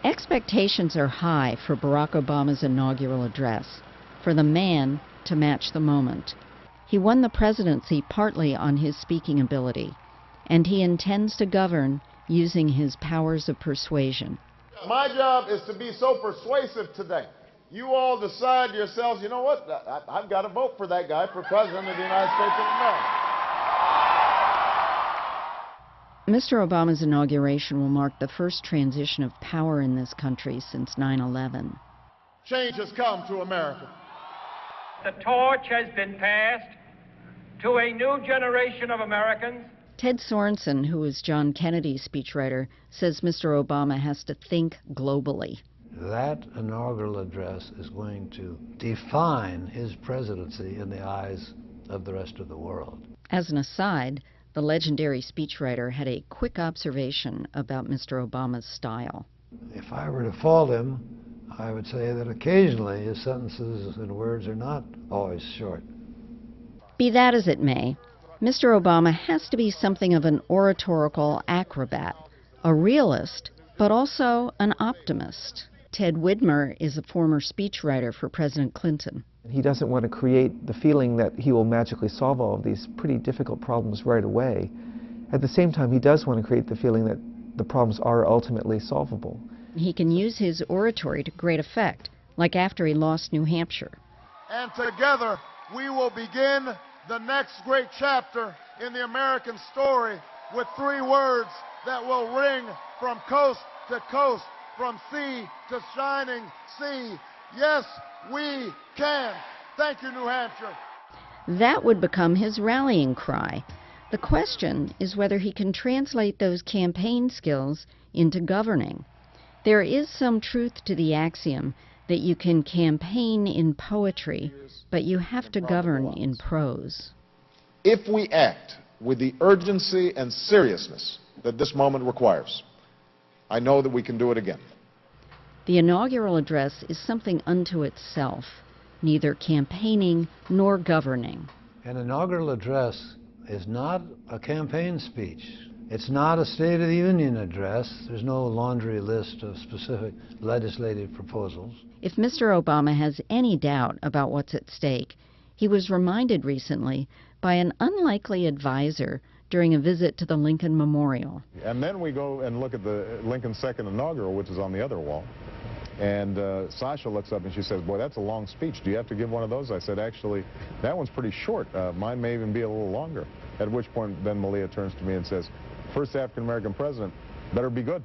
Expectations are high for Barack Obama's inaugural address, for the man to match the moment. He won the presidency partly on his speaking ability, and he intends to govern using his powers of persuasion. My job is to be so persuasive today. You all decide yourselves, you know what, I've got to vote for that guy for President of the United States of America. Mr. Obama's inauguration will mark the first transition of power in this country since 9/11. Change has come to America. The torch has been passed to a new generation of Americans. Ted Sorensen, who is John Kennedy's speechwriter, says Mr. Obama has to think globally. That inaugural address is going to define his presidency in the eyes of the rest of the world. As an aside, the legendary speechwriter had a quick observation about Mr. Obama's style. If I were to fault him, I would say that occasionally his sentences and words are not always short. Be that as it may, Mr. Obama has to be something of an oratorical acrobat, a realist, but also an optimist. Ted Widmer is a former speechwriter for President Clinton. He doesn't want to create the feeling that he will magically solve all of these pretty difficult problems right away. At the same time, he does want to create the feeling that the problems are ultimately solvable. He can use his oratory to great effect, like after he lost New Hampshire. And together, we will begin the next great chapter in the American story with 3 words that will ring from coast to coast, from sea to shining sea. Yes, we can. Thank you, New Hampshire. That would become his rallying cry. The question is whether he can translate those campaign skills into governing. There is some truth to the axiom that you can campaign in poetry, but you have to govern in prose. If we act with the urgency and seriousness that this moment requires, I know that we can do it again. The inaugural address is something unto itself, neither campaigning nor governing. An inaugural address is not a campaign speech. It's not a State of the Union address. There's no laundry list of specific legislative proposals. If Mr. Obama has any doubt about what's at stake, he was reminded recently by an unlikely advisor during a visit to the Lincoln Memorial. And then we go and look at the Lincoln's second inaugural, which is on the other wall. And Sasha looks up and she says, boy, that's a long speech. Do you have to give one of those? I said, actually, that one's pretty short. Mine may even be a little longer. At which point, then Malia turns to me and says, first African-American president, better be good.